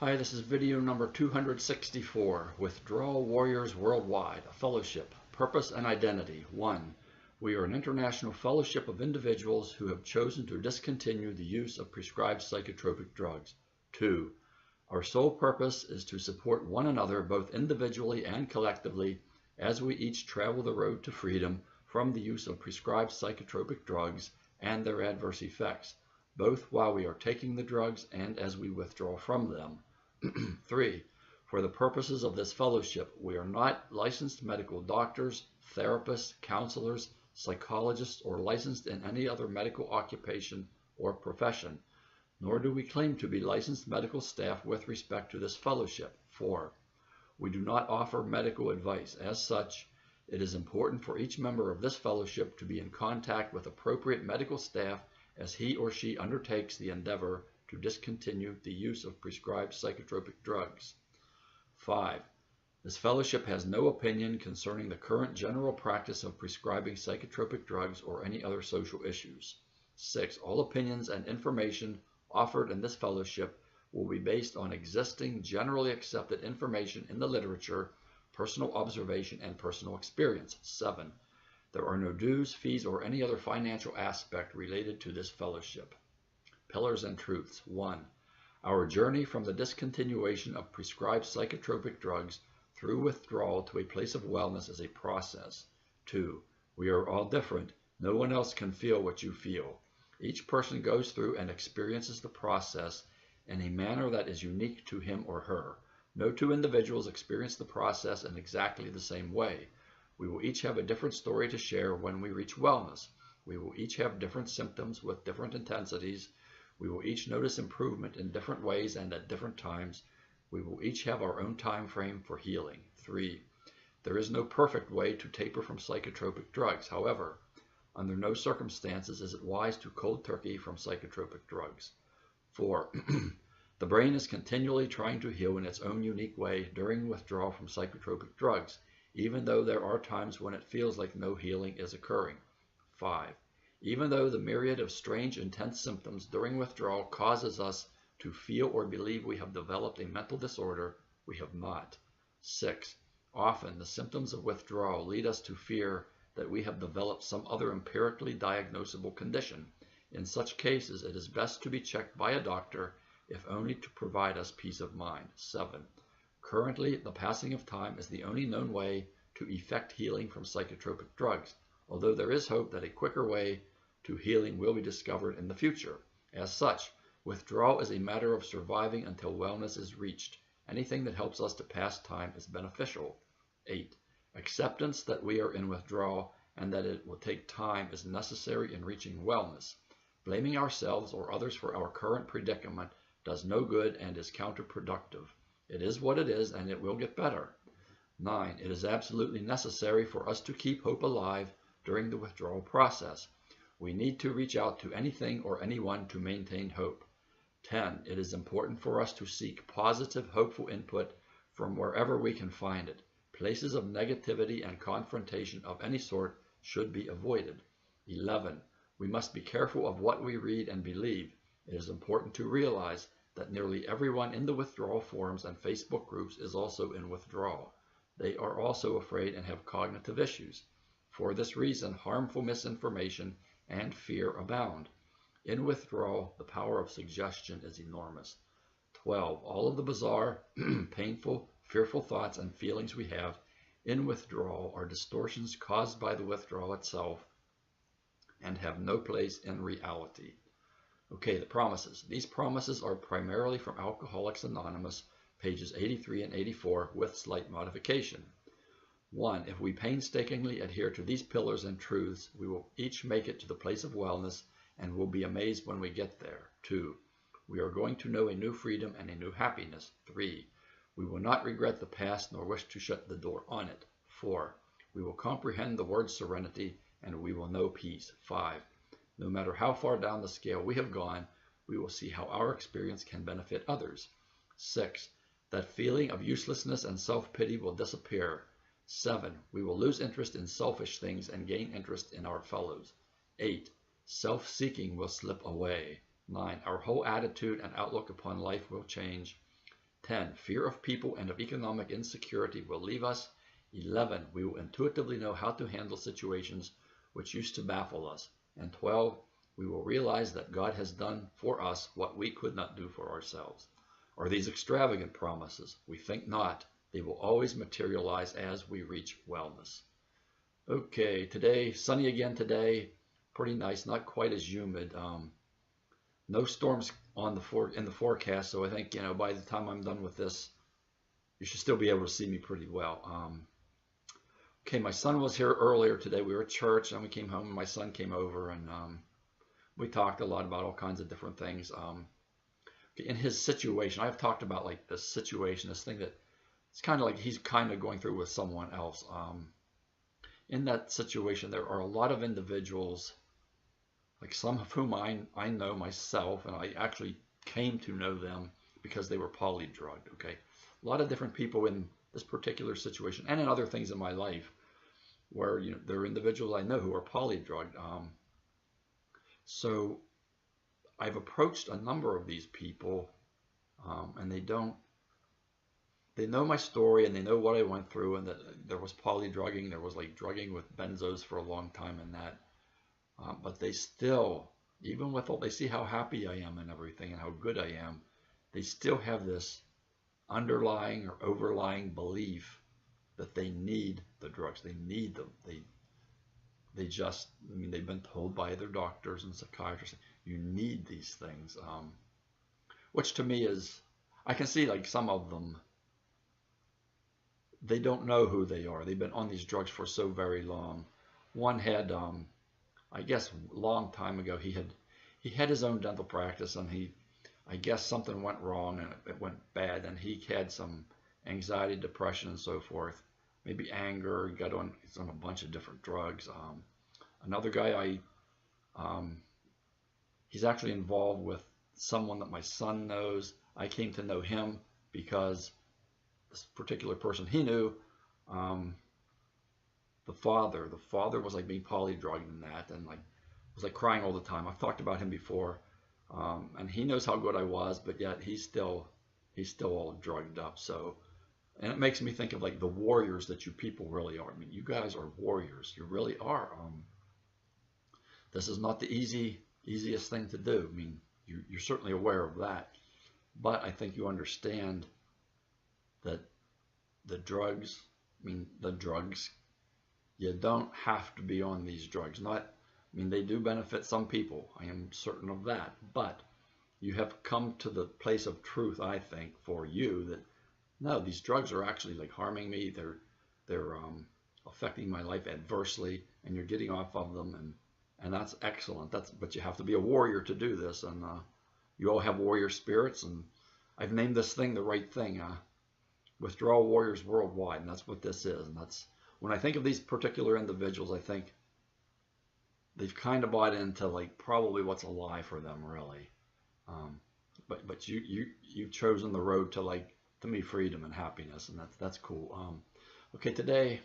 Hi, this is video number 264, Withdrawal Warriors Worldwide, a fellowship, purpose and identity. 1. We are an international fellowship of individuals who have chosen to discontinue the use of prescribed psychotropic drugs. 2. Our sole purpose is to support one another both individually and collectively as we each travel the road to freedom from the use of prescribed psychotropic drugs and their adverse effects, both while we are taking the drugs and as we withdraw from them. 3. For the purposes of this fellowship, we are not licensed medical doctors, therapists, counselors, psychologists, or licensed in any other medical occupation or profession, nor do we claim to be licensed medical staff with respect to this fellowship. 4. We do not offer medical advice. As such, it is important for each member of this fellowship to be in contact with appropriate medical staff as he or she undertakes the endeavor to discontinue the use of prescribed psychotropic drugs. 5. This fellowship has no opinion concerning the current general practice of prescribing psychotropic drugs or any other social issues. 6. All opinions and information offered in this fellowship will be based on existing generally accepted information in the literature, personal observation, and personal experience. 7. There are no dues, fees, or any other financial aspect related to this fellowship. Pillars and Truths. 1. Our journey from the discontinuation of prescribed psychotropic drugs through withdrawal to a place of wellness is a process. 2. We are all different. No one else can feel what you feel. Each person goes through and experiences the process in a manner that is unique to him or her. No two individuals experience the process in exactly the same way. We will each have a different story to share when we reach wellness. We will each have different symptoms with different intensities. We will each notice improvement in different ways and at different times. We will each have our own time frame for healing. 3. There is no perfect way to taper from psychotropic drugs. However, under no circumstances is it wise to cold turkey from psychotropic drugs. 4. The brain is continually trying to heal in its own unique way during withdrawal from psychotropic drugs, even though there are times when it feels like no healing is occurring. 5. Even though the myriad of strange, intense symptoms during withdrawal causes us to feel or believe we have developed a mental disorder, we have not. 6. Often, the symptoms of withdrawal lead us to fear that we have developed some other empirically diagnosable condition. In such cases, it is best to be checked by a doctor, if only to provide us peace of mind. 7. Currently, the passing of time is the only known way to effect healing from psychotropic drugs, although there is hope that a quicker way to healing will be discovered in the future. As such, withdrawal is a matter of surviving until wellness is reached. Anything that helps us to pass time is beneficial. 8. Acceptance that we are in withdrawal and that it will take time is necessary in reaching wellness. Blaming ourselves or others for our current predicament does no good and is counterproductive. It is what it is and it will get better. 9. It is absolutely necessary for us to keep hope alive during the withdrawal process. We need to reach out to anything or anyone to maintain hope. 10. It is important for us to seek positive, hopeful input from wherever we can find it. Places of negativity and confrontation of any sort should be avoided. 11. We must be careful of what we read and believe. It is important to realize that nearly everyone in the withdrawal forums and Facebook groups is also in withdrawal. They are also afraid and have cognitive issues. For this reason, harmful misinformation and fear abound. In withdrawal, the power of suggestion is enormous. 12. All of the bizarre, painful, fearful thoughts and feelings we have in withdrawal are distortions caused by the withdrawal itself and have no place in reality. Okay, the promises. These promises are primarily from Alcoholics Anonymous, pages 83 and 84, with slight modification. 1. If we painstakingly adhere to these pillars and truths, we will each make it to the place of wellness and will be amazed when we get there. 2. We are going to know a new freedom and a new happiness. 3. We will not regret the past nor wish to shut the door on it. 4. We will comprehend the word serenity and we will know peace. 5. No matter how far down the scale we have gone, we will see how our experience can benefit others. 6. That feeling of uselessness and self-pity will disappear. 7. We will lose interest in selfish things and gain interest in our fellows. 8. Self-seeking will slip away. 9. Our whole attitude and outlook upon life will change. 10. Fear of people and of economic insecurity will leave us. 11. We will intuitively know how to handle situations which used to baffle us. And 12. We will realize that God has done for us what we could not do for ourselves. Are these extravagant promises? We think not. They will always materialize as we reach wellness. Okay, today, sunny again today. Pretty nice, not quite as humid. No storms in the forecast, so I think, by the time I'm done with this, you should still be able to see me pretty well. Okay, my son was here earlier today. We were at church, and we came home, and my son came over, and we talked a lot about all kinds of different things. In his situation, I've talked about like this situation, this thing that it's kind of like he's kind of going through with someone else. In that situation, there are a lot of individuals, like some of whom I know myself, and I actually came to know them because they were polydrugged. Okay, a lot of different people in this particular situation, and in other things in my life, where there are individuals I know who are polydrugged. So I've approached a number of these people, and they know my story, and they know what I went through, and that there was polydrugging, there was like drugging with benzos for a long time and that. But they still, even with all, they see how happy I am and everything and how good I am, they still have this underlying or overlying belief that they need the drugs. They need them. They just, they've been told by their doctors and psychiatrists, you need these things. Which to me is, I can see like some of them, they don't know who they are. They've been on these drugs for so very long. One had, I guess a long time ago, he had his own dental practice, and I guess something went wrong and it went bad, and he had some anxiety, depression, and so forth. Maybe anger. He got on, he's on a bunch of different drugs. Another guy, he's actually involved with someone that my son knows. I came to know him because this particular person he knew, the father was like being polydrugged in that, and like was like crying all the time. I've talked about him before, and he knows how good I was, but yet he's still all drugged up. So, and it makes me think of like the warriors that you people really are. You guys are warriors. You really are. This is not the easiest thing to do. You're certainly aware of that, but I think you understand that the drugs, you don't have to be on these drugs. They do benefit some people. I am certain of that, but you have come to the place of truth, I think, for you that no, these drugs are actually like harming me. They're affecting my life adversely, and you're getting off of them, and that's excellent. But you have to be a warrior to do this, and you all have warrior spirits, and I've named this thing the right thing, Withdrawal Warriors Worldwide, and that's what this is. And that's when I think of these particular individuals, I think they've kind of bought into like probably what's a lie for them, really. But you've chosen the road to me, freedom and happiness, and that's cool. Okay, today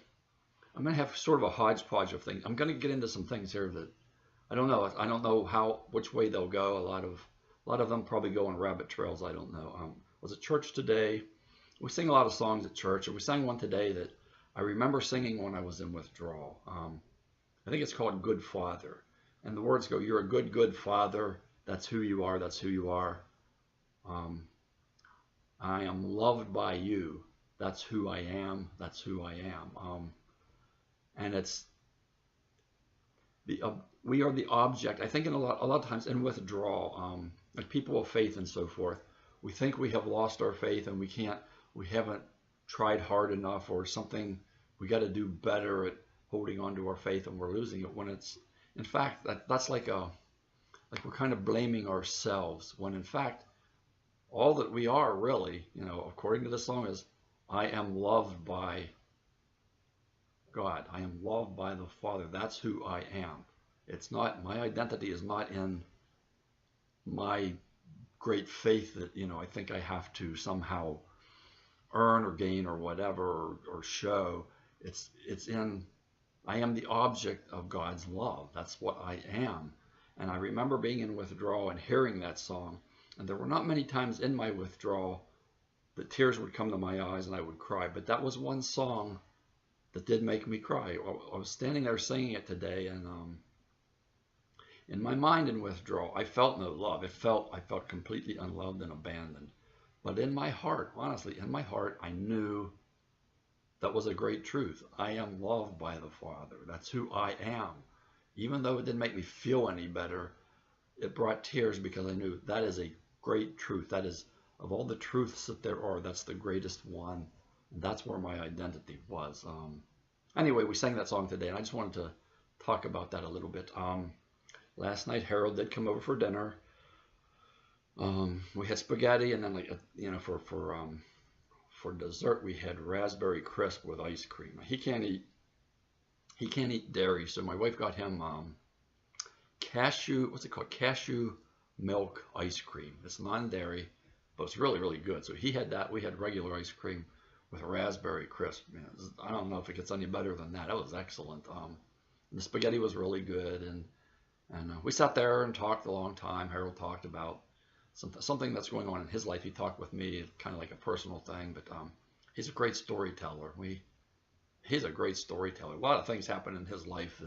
I'm gonna have sort of a hodgepodge of things. I'm gonna get into some things here that I don't know which way they'll go. A lot of them probably go on rabbit trails. I don't know. Was at church today. We sing a lot of songs at church, and we sang one today that I remember singing when I was in withdrawal. I think it's called Good Father. And the words go, you're a good, good father. That's who you are. That's who you are. I am loved by you. That's who I am. That's who I am. And it's we are the object. I think a lot of times in withdrawal, like people of faith and so forth, we think we have lost our faith and we haven't tried hard enough or something. We got to do better at holding on to our faith, and we're losing it, when it's, in fact, that's like we're kind of blaming ourselves, when in fact, all that we are really, according to the song, is I am loved by God. I am loved by the Father. That's who I am. It's not, my identity is not in my great faith that, I think I have to somehow earn or gain or whatever or show. It's in, I am the object of God's love. That's what I am. And I remember being in withdrawal and hearing that song. And there were not many times in my withdrawal the tears would come to my eyes and I would cry. But that was one song that did make me cry. I was standing there singing it today, and in my mind in withdrawal, I felt no love. I felt completely unloved and abandoned. But in my heart, honestly, in my heart, I knew that was a great truth. I am loved by the Father. That's who I am. Even though it didn't make me feel any better, it brought tears because I knew that is a great truth. That is, of all the truths that there are, that's the greatest one. And that's where my identity was. Anyway, we sang that song today, and I just wanted to talk about that a little bit. Last night, Harold did come over for dinner. We had spaghetti, and then for dessert we had raspberry crisp with ice cream. He can't eat dairy, so my wife got him cashew milk ice cream. It's non-dairy, but it's really, really good. So he had that. We had regular ice cream with raspberry crisp. Man, I don't know if it gets any better than that. That was excellent. The spaghetti was really good, and we sat there and talked a long time. Harold talked about something that's going on in his life. He talked with me, kind of like a personal thing, but he's a great storyteller. He's a great storyteller. A lot of things happened in his life,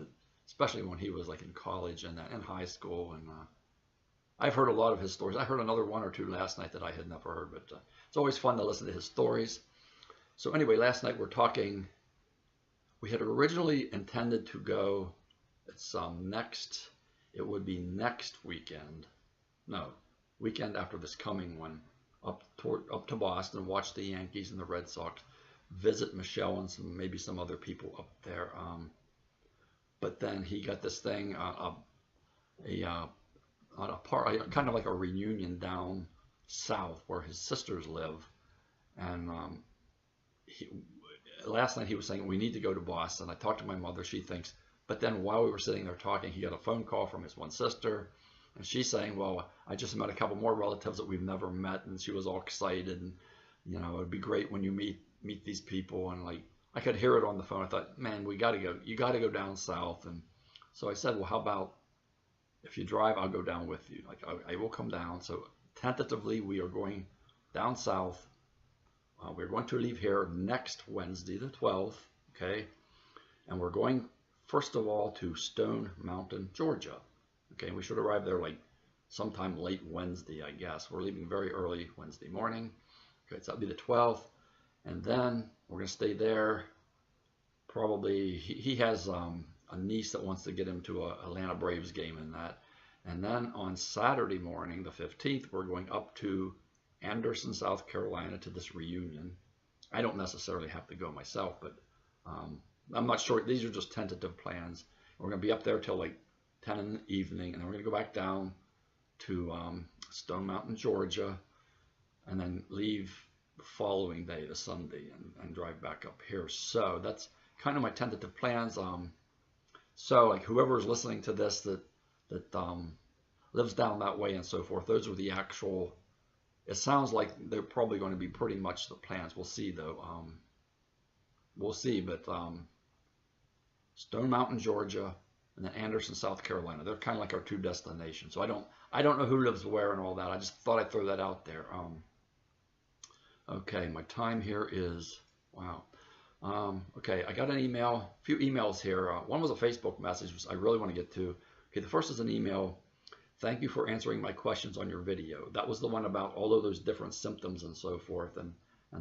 especially when he was like in college and in high school. And I've heard a lot of his stories. I heard another one or two last night that I had never heard, but it's always fun to listen to his stories. So anyway, last night we're talking. We had originally intended to go. It's it would be next weekend. No, weekend after this coming one, up to Boston, watch the Yankees and the Red Sox, visit Michelle and maybe some other people up there. But then he got this thing, on a part, kind of like a reunion down south where his sisters live. And last night he was saying, we need to go to Boston. I talked to my mother, she thinks. But then while we were sitting there talking, he got a phone call from his one sister. And she's saying, well, I just met a couple more relatives that we've never met. And she was all excited. And, it'd be great when you meet these people. And like, I could hear it on the phone. I thought, man, we got to go. You got to go down south. And so I said, well, how about if you drive, I'll go down with you. Like, I will come down. So tentatively, we are going down south. We're going to leave here next Wednesday, the 12th. Okay. And we're going, first of all, to Stone Mountain, Georgia. Okay, we should arrive there like sometime late Wednesday, I guess. We're leaving very early Wednesday morning. Okay, so that'll be the 12th. And then we're going to stay there. Probably, he has a niece that wants to get him to a Atlanta Braves game and that. And then on Saturday morning, the 15th, we're going up to Anderson, South Carolina to this reunion. I don't necessarily have to go myself, but I'm not sure. These are just tentative plans. We're going to be up there till like 10 in the evening, and then we're going to go back down to Stone Mountain, Georgia, and then leave the following day, the Sunday, and drive back up here. So that's kind of my tentative plans. So like whoever's listening to this that lives down that way and so forth, those are the actual. It sounds like they're probably going to be pretty much the plans. We'll see though. We'll see, but Stone Mountain, Georgia, and then Anderson, South Carolina. They're kind of like our two destinations. So I don't know who lives where and all that. I just thought I'd throw that out there. Okay, my time here is, wow. Okay, I got an email, a few emails here. One was a Facebook message, which I really want to get to. Okay, the first is an email. Thank you for answering my questions on your video. That was the one about all of those different symptoms and so forth and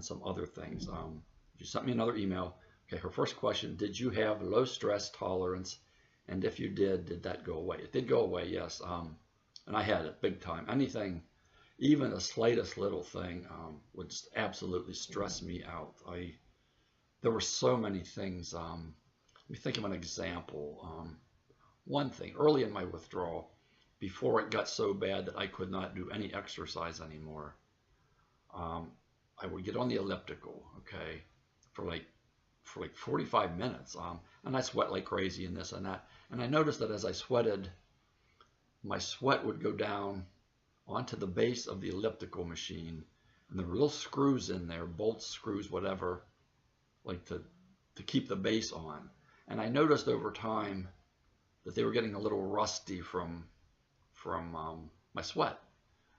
some other things. She sent me another email. Okay, her first question, did you have low stress tolerance? And if you did that go away? It did go away, yes. And I had it big time. Anything, even the slightest little thing would just absolutely stress me out. There were so many things. Let me think of an example. One thing, early in my withdrawal, before it got so bad that I could not do any exercise anymore, I would get on the elliptical, okay, for like 45 minutes, and I sweat like crazy and this and that. And I noticed that as I sweated, my sweat would go down onto the base of the elliptical machine, and there were little screws in there, bolts, screws, whatever, like to keep the base on. And I noticed over time that they were getting a little rusty from my sweat,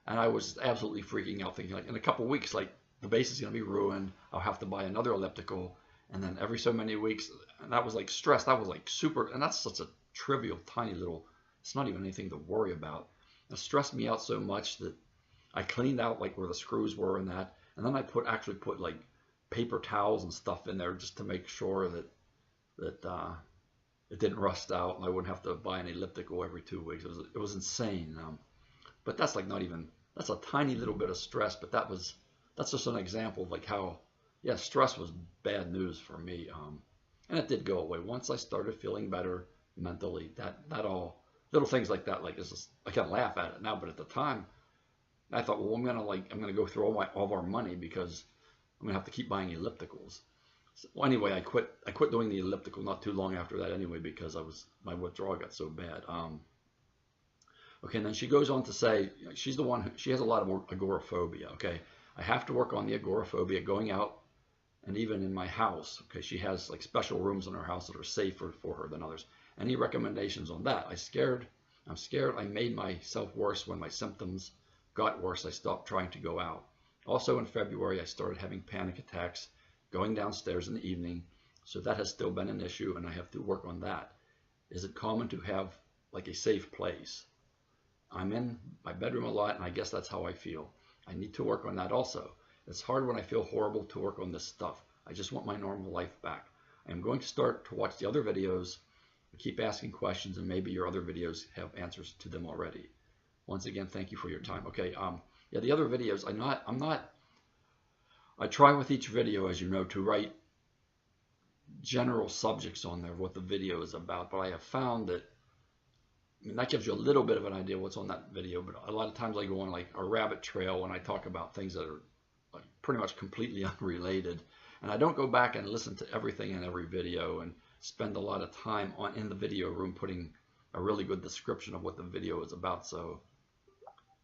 and I was absolutely freaking out, thinking like in a couple weeks, like the base is going to be ruined. I'll have to buy another elliptical. And then every so many weeks, and that was like stress. That was like super, and that's such a trivial, tiny little, it's not even anything to worry about. It stressed me out so much that I cleaned out like where the screws were and that. And then I actually put like paper towels and stuff in there just to make sure that it didn't rust out and I wouldn't have to buy an elliptical every 2 weeks. It was insane. But that's like not even, that's a tiny little bit of stress, but that's just an example of like how, yeah, stress was bad news for me. And it did go away once I started feeling better mentally. That all, little things like that, like it's just, I can laugh at it now, but at the time I thought, well, I'm gonna go through all of our money because I'm gonna have to keep buying ellipticals. So, well, anyway, I quit doing the elliptical not too long after that anyway because my withdrawal got so bad. Okay, and then she goes on to say, she's the one, she has a lot of agoraphobia. Okay, I have to work on the agoraphobia going out and even in my house. Okay, she has like special rooms in her house that are safer for her than others. Any recommendations on that? I'm scared I made myself worse when my symptoms got worse. I stopped trying to go out. Also in February, I started having panic attacks going downstairs in the evening. So that has still been an issue and I have to work on that. Is it common to have like a safe place? I'm in my bedroom a lot and I guess that's how I feel. I need to work on that also. It's hard when I feel horrible to work on this stuff. I just want my normal life back. I'm going to start to watch the other videos, keep asking questions, and maybe your other videos have answers to them already. Once again, thank you for your time. Okay, yeah, the other videos, I try with each video, as you know, to write general subjects on there, what the video is about, but I have found that, I mean, that gives you a little bit of an idea what's on that video, but a lot of times I go on like a rabbit trail when I talk about things that are like pretty much completely unrelated. And I don't go back and listen to everything in every video and spend a lot of time in the video room putting a really good description of what the video is about. So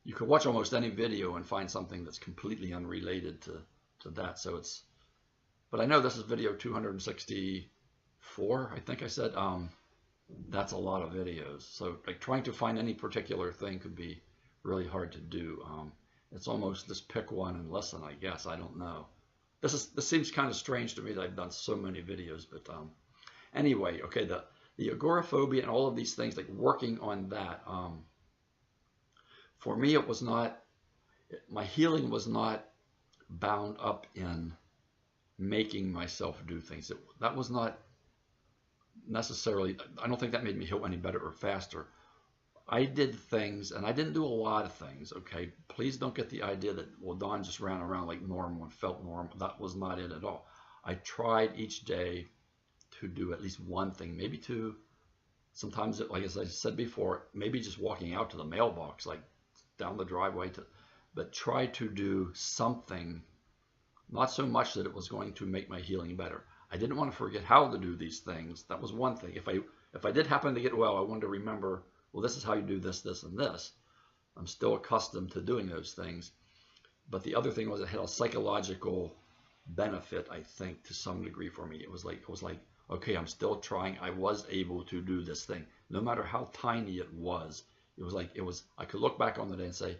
you could watch almost any video and find something that's completely unrelated to that. So but I know this is video 264, I think I said. That's a lot of videos. So like trying to find any particular thing could be really hard to do. It's almost just pick one and listen, I guess. I don't know. This seems kind of strange to me that I've done so many videos, but anyway, okay, the agoraphobia and all of these things, like working on that. For me, it was not, my healing was not bound up in making myself do things. That was not necessarily, I don't think that made me heal any better or faster. I did things, and I didn't do a lot of things, okay? Please don't get the idea that, well, Don just ran around like normal and felt normal. That was not it at all. I tried each day to do at least one thing, maybe two. Sometimes, like as I said before, maybe just walking out to the mailbox, like down the driveway, but try to do something, not so much that it was going to make my healing better. I didn't want to forget how to do these things. That was one thing. If I did happen to get well, I wanted to remember, well, this is how you do this, this, and this. I'm still accustomed to doing those things. But the other thing was it had a psychological benefit, I think, to some degree for me. It was like, okay, I'm still trying. I was able to do this thing. No matter how tiny it was, I could look back on the day and say,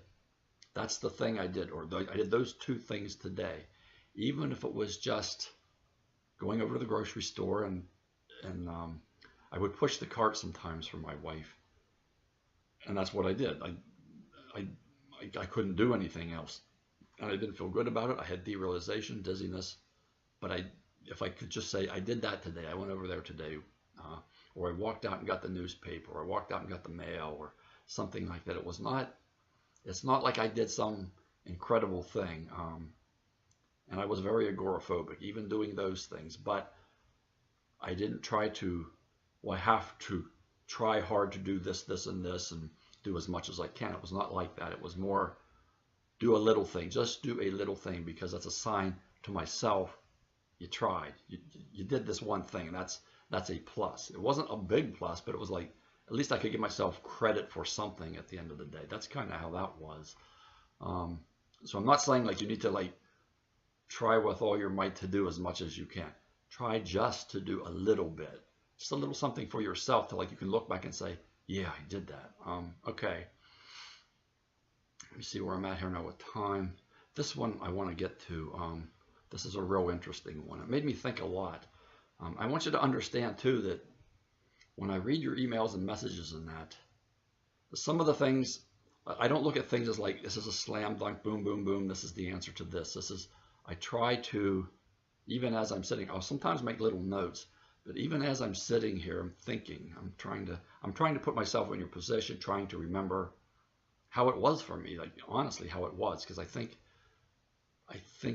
that's the thing I did, or I did those two things today. Even if it was just going over to the grocery store and I would push the cart sometimes for my wife. And that's what I did. I couldn't do anything else. And I didn't feel good about it. I had derealization, dizziness. But if I could just say, I did that today. I went over there today. Or I walked out and got the newspaper. Or I walked out and got the mail. Or something like that. It's not like I did some incredible thing. And I was very agoraphobic, even doing those things. But I didn't try to, well, I have to try hard to do this, this, and this, and do as much as I can. It was not like that. It was more, do a little thing. Just do a little thing, because that's a sign to myself, you tried. You did this one thing, and that's a plus. It wasn't a big plus, but it was like, at least I could give myself credit for something at the end of the day. That's kind of how that was. So I'm not saying like you need to like try with all your might to do as much as you can. Try just to do a little bit. Just a little something for yourself to like you can look back and say, yeah, I did that. Okay. Let me see where I'm at here now with time. this one I want to get to. This is a real interesting one. It made me think a lot. I want you to understand too that when I read your emails and messages and that, some of the things, I don't look at things as like, this is a slam dunk, boom, boom, boom, this is the answer to this. I try to, even as I'm sitting, I'll sometimes make little notes, but even as I'm sitting here, I'm thinking, I'm trying to put myself in your position, trying to remember how it was for me, like honestly how it was, because I think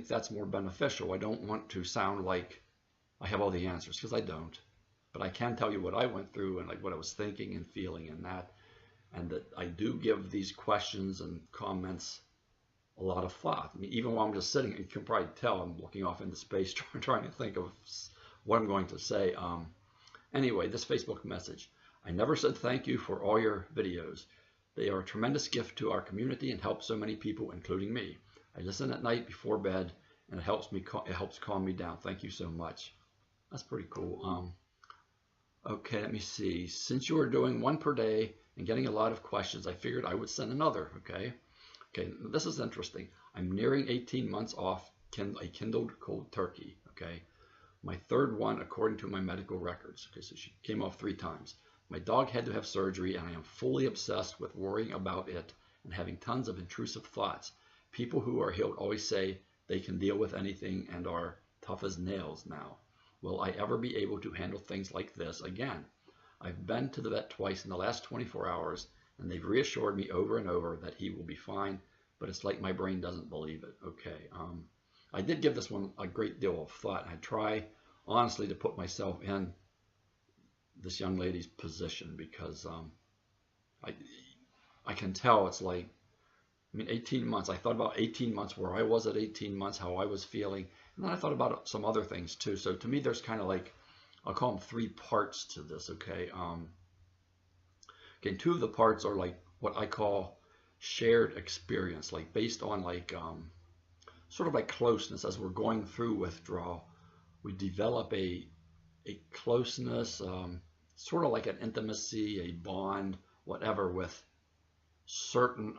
that's more beneficial. I don't want to sound like I have all the answers, because I don't, but I can tell you what I went through and like what I was thinking and feeling and that I do give these questions and comments a lot of thought. I mean, even while I'm just sitting, you can probably tell I'm looking off into space trying to think of what I'm going to say. Anyway, this Facebook message. I never said thank you for all your videos. They are a tremendous gift to our community and help so many people, including me. I listen at night before bed, and it helps calm me down. Thank you so much. That's pretty cool. Okay, let me see. Since you are doing one per day and getting a lot of questions, I figured I would send another. Okay, this is interesting. I'm nearing 18 months off a kindled cold turkey. Okay, my third one according to my medical records. Okay, so she came off 3 times. My dog had to have surgery, and I am fully obsessed with worrying about it and having tons of intrusive thoughts. People who are healed always say they can deal with anything and are tough as nails now. Will I ever be able to handle things like this again? I've been to the vet twice in the last 24 hours, and they've reassured me over and over that he will be fine, but it's like my brain doesn't believe it. Okay, I did give this one a great deal of thought. I try honestly to put myself in this young lady's position, because I can tell it's like, I mean, 18 months. I thought about 18 months, where I was at 18 months, how I was feeling. And then I thought about some other things too. So to me, there's kind of like, I'll call them 3 parts to this, okay? Okay, 2 of the parts are like what I call shared experience, like based on like, sort of like closeness. As we're going through withdrawal, we develop a closeness, sort of like an intimacy, a bond, whatever, with certain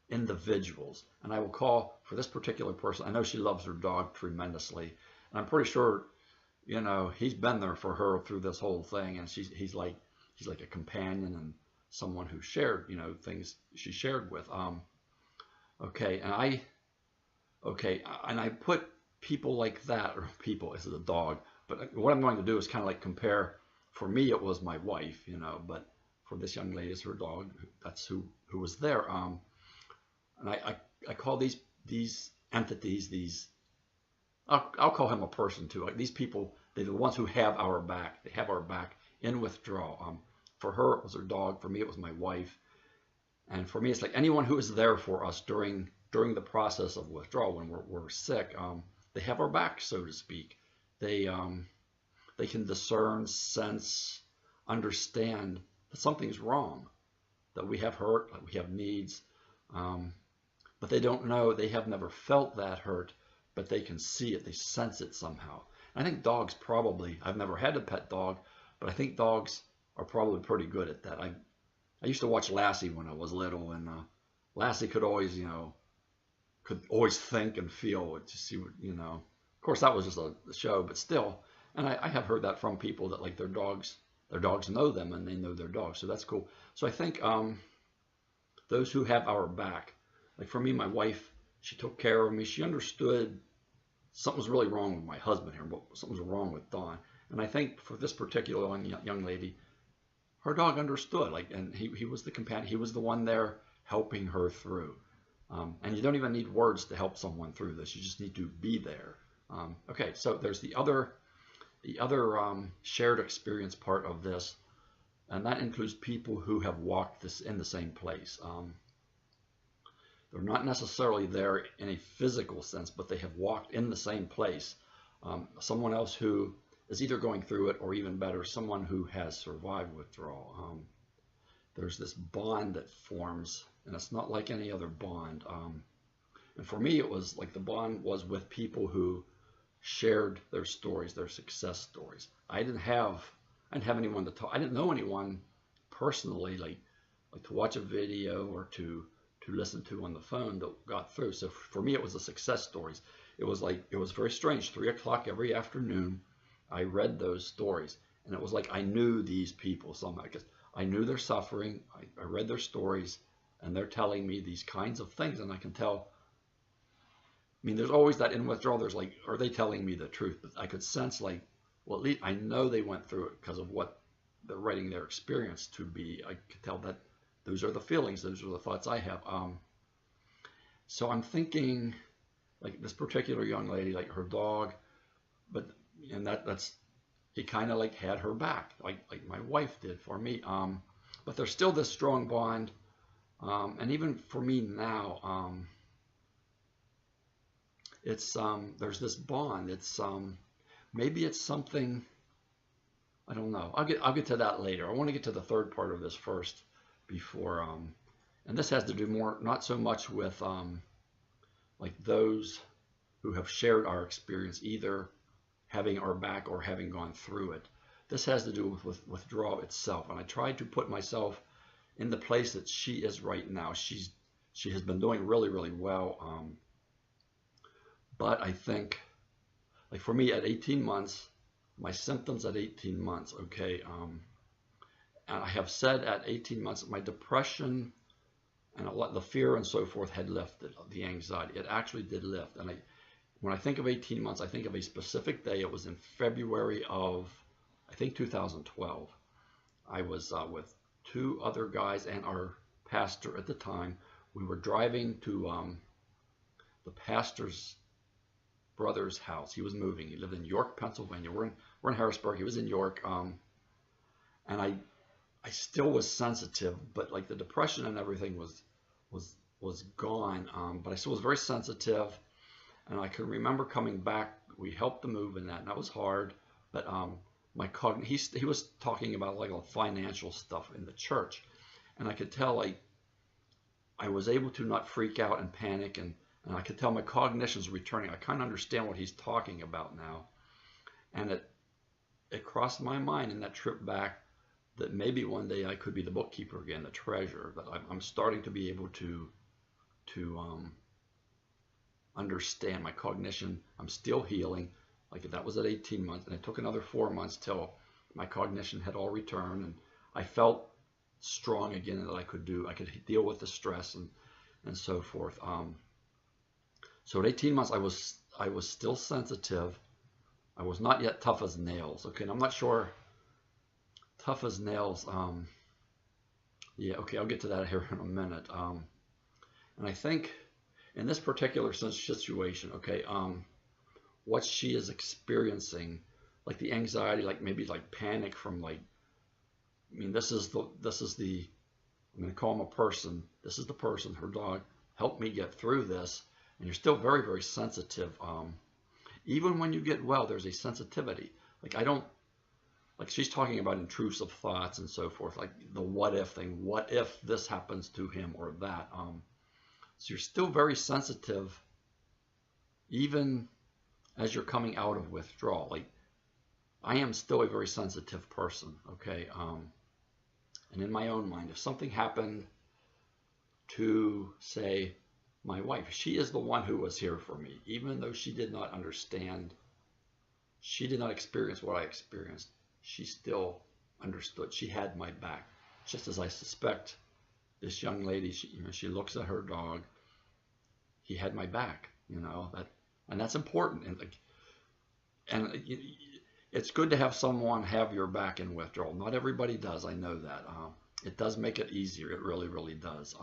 individuals. And I will call, for this particular person, I know she loves her dog tremendously, and I'm pretty sure, you know, he's been there for her through this whole thing, and he's like a companion and someone who shared, you know, things she shared with. Okay, and I put people like that, or people, this is a dog, but what I'm going to do is kind of like compare. For me, it was my wife, you know, but for this young lady, it's her dog. That's who was there. And I call these entities, I'll call him a person too. Like these people, they're the ones who have our back. They have our back in withdrawal. For her, it was her dog. For me, it was my wife. And for me, it's like anyone who is there for us during the process of withdrawal when we're sick. They have our back, so to speak. They can discern, sense, understand that something's wrong, that we have hurt, that we have needs. But they don't know, they have never felt that hurt, but they can see it, they sense it somehow. And I think dogs probably, I've never had a pet dog, but I think dogs are probably pretty good at that. I used to watch Lassie when I was little, and Lassie could always, you know, think and feel to see what, you know. Of course, that was just a show, but still. And I have heard that from people that like their dogs know them and they know their dogs. So that's cool. So I think those who have our back, like for me, my wife, she took care of me. She understood something was really wrong with my husband here, but something was wrong with Don. And I think for this particular young lady, her dog understood, like, and he was the companion. He was the one there helping her through. And you don't even need words to help someone through this. You just need to be there. Okay, so there's the other shared experience part of this, and that includes people who have walked this in the same place. They're not necessarily there in a physical sense, but they have walked in the same place. Someone else who is either going through it, or even better, someone who has survived withdrawal. There's this bond that forms, and it's not like any other bond. And for me, it was like the bond was with people who shared their stories, their success stories. I didn't have anyone to talk. I didn't know anyone personally, like to watch a video or to to listen to on the phone that got through. So for me, it was the success stories. It was very strange. 3 o'clock every afternoon, I read those stories, and it was like I knew these people somehow, because I knew their suffering. I read their stories, and they're telling me these kinds of things, and I can tell. I mean, there's always that in withdrawal. There's like, are they telling me the truth? But I could sense like, well, at least I know they went through it because of what they're writing their experience to be. I could tell that those are the feelings, those are the thoughts I have. So I'm thinking, like this particular young lady, like her dog, and that's he kind of like had her back, like my wife did for me. But there's still this strong bond, and even for me now, it's there's this bond. It's maybe it's something. I don't know. I'll get to that later. I want to get to the third part of this first before and this has to do more, not so much with like those who have shared our experience, either having our back or having gone through it. This has to do with withdrawal itself, and I tried to put myself in the place that she is right now. She has been doing really, really well, but I think, like for me at 18 months, my symptoms at 18 months, okay, and I have said at 18 months, my depression and a lot, the fear and so forth had lifted, the anxiety, it actually did lift. And when I think of 18 months, I think of a specific day. It was in February of, I think, 2012. I was with 2 other guys and our pastor at the time. We were driving to the pastor's brother's house. He was moving. He lived in York, Pennsylvania. We're in Harrisburg. He was in York, and I still was sensitive, but like the depression and everything was gone. But I still was very sensitive, and I can remember coming back. We helped the move in that, and that was hard. But my he was talking about like financial stuff in the church, and I could tell like I was able to not freak out and panic, and I could tell my cognition's returning. I kind of understand what he's talking about now. And it crossed my mind in that trip back that maybe one day I could be the bookkeeper again, the treasurer, that I'm starting to be able to understand my cognition. I'm still healing. Like that was at 18 months, and it took another 4 months till my cognition had all returned, and I felt strong again, that I could deal with the stress and so forth. So at 18 months, I was still sensitive. I was not yet tough as nails. Okay, and I'm not sure. Tough as nails. Yeah, okay, I'll get to that here in a minute. And I think in this particular situation, okay, what she is experiencing, like the anxiety, like maybe like panic from like, I mean, this is the, I'm going to call him a person. This is the person, her dog, helped me get through this. And you're still very, very sensitive. Even when you get well, there's a sensitivity. Like like she's talking about intrusive thoughts and so forth, like the what if thing. What if this happens to him or that? So you're still very sensitive, even as you're coming out of withdrawal. Like I am still a very sensitive person, okay? And in my own mind, if something happened to, say, my wife, she is the one who was here for me, even though she did not understand, she did not experience what I experienced. She still understood. She had my back, just as I suspect this young lady. She looks at her dog. He had my back, and that's important. And it's good to have someone have your back in withdrawal. Not everybody does. I know that. It does make it easier. It really, really does.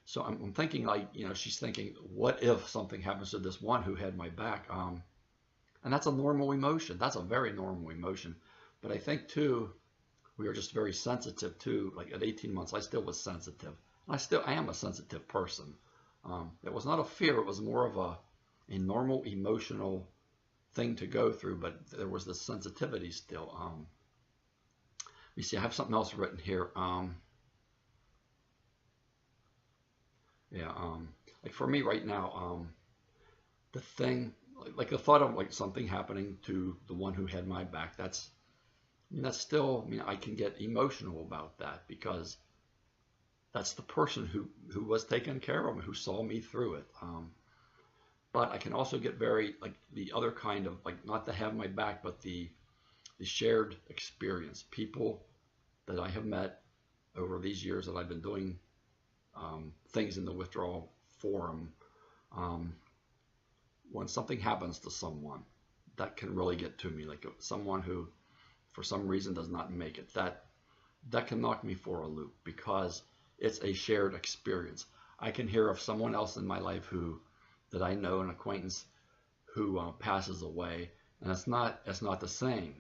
So I'm thinking like, she's thinking, what if something happens to this one who had my back? And that's a normal emotion. That's a very normal emotion. But I think too, we are just very sensitive too. Like at 18 months, I still was sensitive. I am a sensitive person. It was not a fear. It was more of a normal emotional thing to go through, but there was this sensitivity still. Let me see, I have something else written here. Like for me right now, the thing, like the thought of like something happening to the one who had my back, that's still, I can get emotional about that, because that's the person who was taking care of me, who saw me through it. But I can also get very like the other kind of like not to have my back, but the shared experience. People that I have met over these years that I've been doing things in the withdrawal forum. Um, when something happens to someone, that can really get to me. Like someone who, for some reason, does not make it. That can knock me for a loop because it's a shared experience. I can hear of someone else in my life that I know, an acquaintance, who passes away, and it's not the same.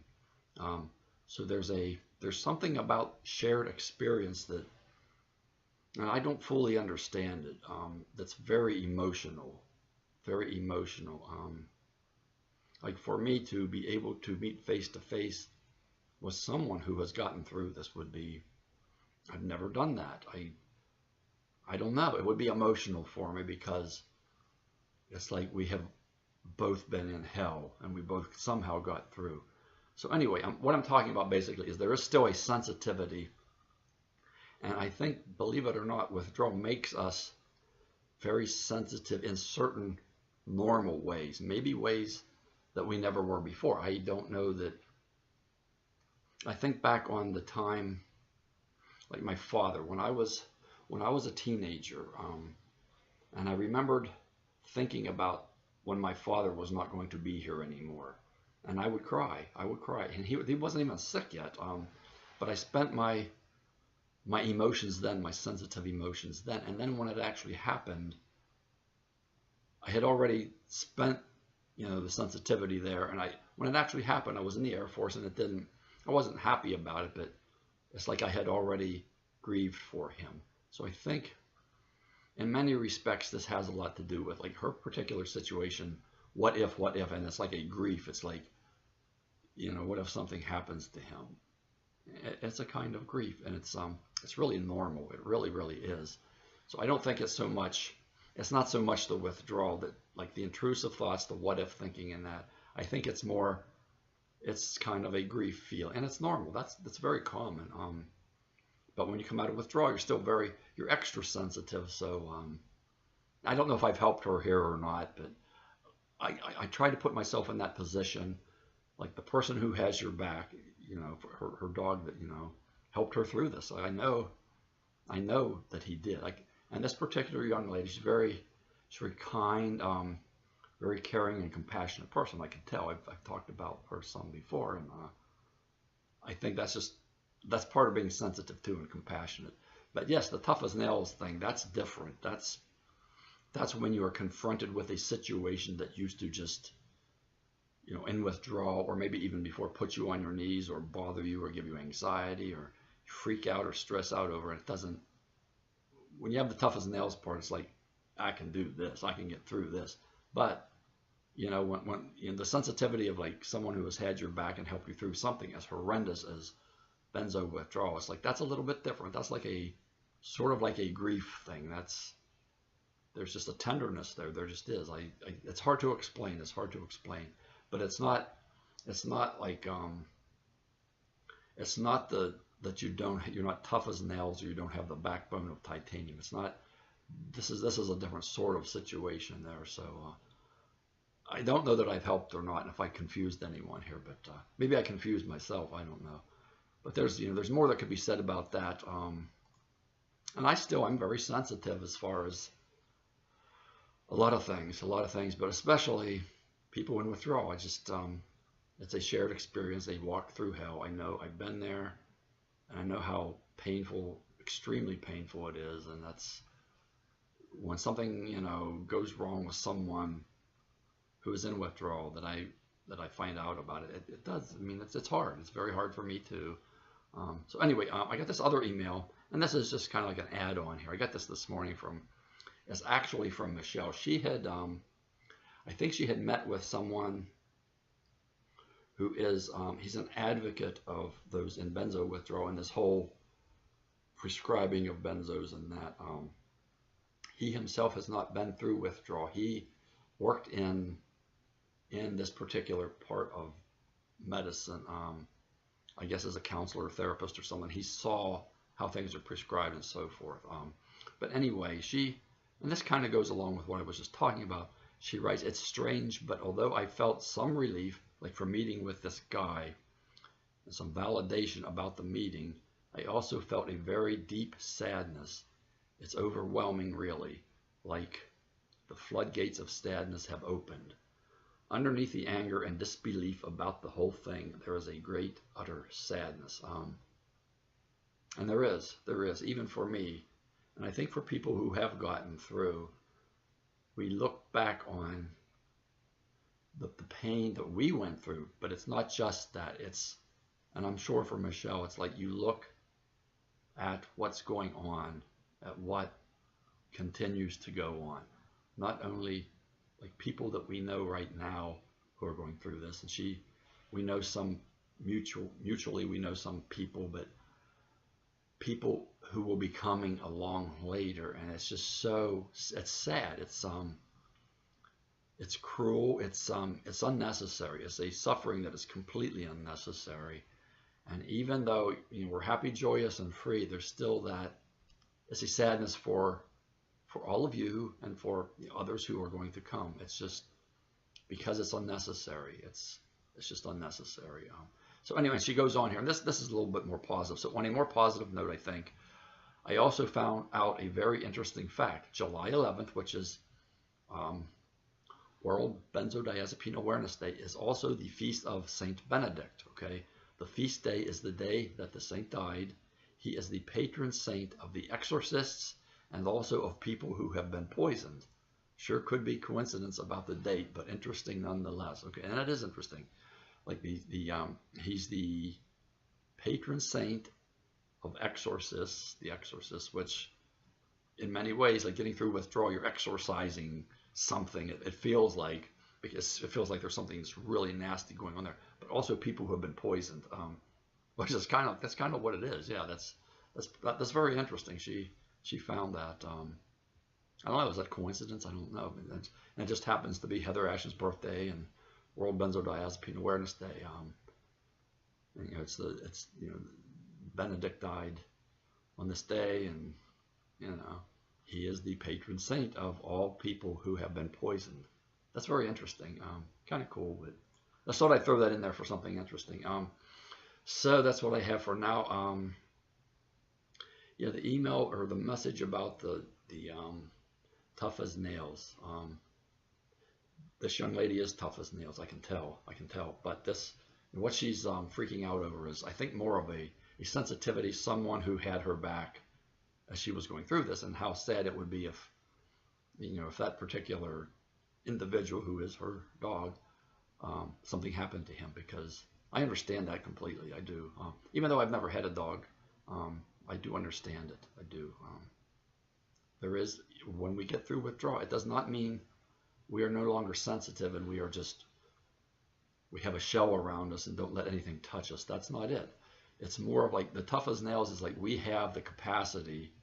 So there's something about shared experience that, and I don't fully understand it. That's very emotional, very emotional. Like for me to be able to meet face to face with someone who has gotten through this would be, I've never done that. I don't know. It would be emotional for me because it's like we have both been in hell and we both somehow got through. So anyway, what I'm talking about basically is there is still a sensitivity. And I think, believe it or not, withdrawal makes us very sensitive in certain normal ways, maybe ways that we never were before. I don't know that. I think back on the time, like my father, when I was a teenager, and I remembered thinking about when my father was not going to be here anymore, and I would cry, and he wasn't even sick yet, but I spent my emotions then, my sensitive emotions then, and then when it actually happened, I had already spent, the sensitivity there, and when it actually happened, I was in the Air Force, and I wasn't happy about it, but it's like I had already grieved for him. So I think, in many respects, this has a lot to do with like her particular situation. What if, and it's like a grief. It's like, what if something happens to him? It's a kind of grief, and it's really normal. It really, really is. So I don't think it's not so much the withdrawal, that like the intrusive thoughts, the what if thinking in that. I think it's kind of a grief feel, and it's normal. That's very common. But when you come out of withdrawal, you're extra sensitive. So I don't know if I've helped her here or not, but I try to put myself in that position, like the person who has your back, her dog that, helped her through this. I know that he did. And this particular young lady, she's very kind, very caring and compassionate person. I can tell. I've talked about her some before, and I think that's part of being sensitive too and compassionate. But yes, the tough as nails thing, that's different. That's when you are confronted with a situation that used to just, in withdrawal, or maybe even before, put you on your knees or bother you or give you anxiety or freak out or stress out over it. It doesn't. When you have the tough as nails part, it's like, I can do this, I can get through this. But when the sensitivity of like someone who has had your back and helped you through something as horrendous as benzo withdrawal, it's like that's a little bit different. That's like a sort of like a grief thing. There's just a tenderness there. There just is. It's hard to explain. But it's not like it's not that you're not tough as nails, or you don't have the backbone of titanium. It's not. This is a different sort of situation there. So I don't know that I've helped or not, and if I confused anyone here, but maybe I confused myself. I don't know. But there's more that could be said about that. And I'm very sensitive as far as a lot of things, but especially people in withdrawal. It's a shared experience. They walk through hell. I know, I've been there, and I know how painful, extremely painful it is. And that's when something, goes wrong with someone who is in withdrawal, that I find out about it. It does. I mean, it's hard. It's very hard for me too. So anyway, I got this other email, and this is just kind of like an add-on here. I got this morning it's actually from Michelle. She had, I think she had met with someone who is, he's an advocate of those in benzo withdrawal and this whole prescribing of benzos and that. He himself has not been through withdrawal. He worked in this particular part of medicine, I guess as a counselor or therapist or someone. He saw how things are prescribed and so forth. But anyway, and this kind of goes along with what I was just talking about. She writes, "It's strange, but although I felt some relief, like from meeting with this guy, and some validation about the meeting, I also felt a very deep sadness. It's overwhelming, really, like the floodgates of sadness have opened. Underneath the anger and disbelief about the whole thing, there is a great, utter sadness." And there is, even for me. And I think for people who have gotten through, we look back on the pain that we went through, but it's not just that. And I'm sure for Michelle, it's like you look at what's going on, at what continues to go on. Not only like people that we know right now who are going through this, and we know some mutually we know some people, but people who will be coming along later, and it's just it's sad. It's cruel. It's unnecessary. It's a suffering that is completely unnecessary. And even though we're happy, joyous, and free, there's still it's a sadness for all of you and for others who are going to come. It's just because it's unnecessary. It's just unnecessary. So anyway, she goes on here, and this is a little bit more positive. So on a more positive note, I think, I also found out a very interesting fact. July 11th, which is World Benzodiazepine Awareness Day, is also the feast of Saint Benedict. Okay, the feast day is the day that the saint died. He is the patron saint of the exorcists and also of people who have been poisoned. Sure could be coincidence about the date, but interesting nonetheless. Okay, and that is interesting. Like he's the patron saint of exorcists, the exorcists, which in many ways, like getting through withdrawal, you're exorcising something. It feels like, because it feels like there's something that's really nasty going on there, but also people who have been poisoned, which is that's kind of what it is. Yeah, that's very interesting. She found that. I don't know, is that coincidence? I don't know. And it just happens to be Heather Ash's birthday and World Benzodiazepine Awareness Day. And, Benedict died on this day, and he is the patron saint of all people who have been poisoned. That's very interesting. Kind of cool, but I thought I'd throw that in there for something interesting. So that's what I have for now. The email or the message about the tough as nails. This young lady is tough as nails. I can tell. But what she's freaking out over is, I think, more of a sensitivity. Someone who had her back as she was going through this, and how sad it would be if that particular individual who is her dog, something happened to him. Because I understand that completely. I do. Even though I've never had a dog, I do understand it. I do. There is, when we get through withdrawal, it does not mean we are no longer sensitive and we have a shell around us and don't let anything touch us. That's not it. It's more of like the tough as nails is like we have the capacity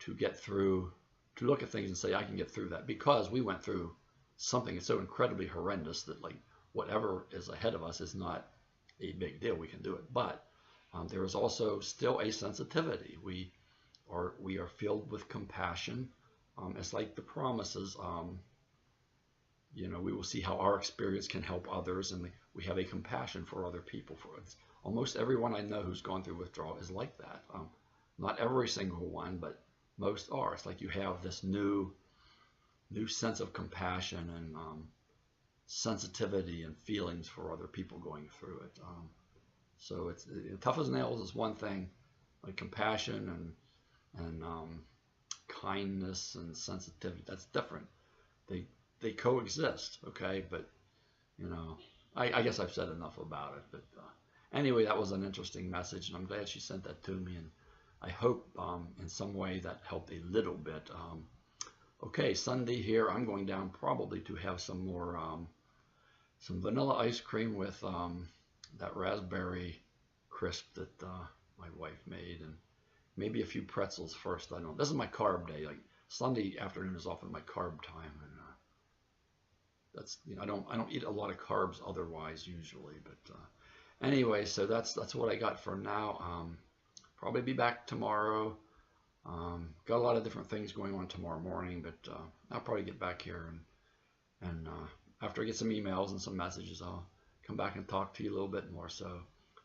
to get through, to look at things and say, I can get through that, because we went through something that's so incredibly horrendous that like whatever is ahead of us is not a big deal. We can do it. But there is also still a sensitivity. We are filled with compassion. It's like the promises. We will see how our experience can help others, and we have a compassion for other people. Almost everyone I know who's gone through withdrawal is like that. Not every single one, but most are. It's like you have this new sense of compassion and sensitivity and feelings for other people going through it. So it's tough as nails is one thing, like compassion and kindness and sensitivity. That's different. They coexist, okay? But I guess I've said enough about it. But anyway, that was an interesting message, and I'm glad she sent that to me, and I hope in some way that helped a little bit. Okay, Sunday here, I'm going down probably to have some more some vanilla ice cream with that raspberry crisp that my wife made, and maybe a few pretzels first. I don't know. This is my carb day. Like Sunday afternoon is often my carb time, and that's I don't eat a lot of carbs otherwise usually. But anyway, so that's what I got for now. probably be back tomorrow. Got a lot of different things going on tomorrow morning, but I'll probably get back here and after I get some emails and some messages, I'll come back and talk to you a little bit more. So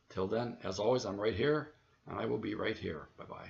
till then, as always, I'm right here, and I will be right here. Bye-bye.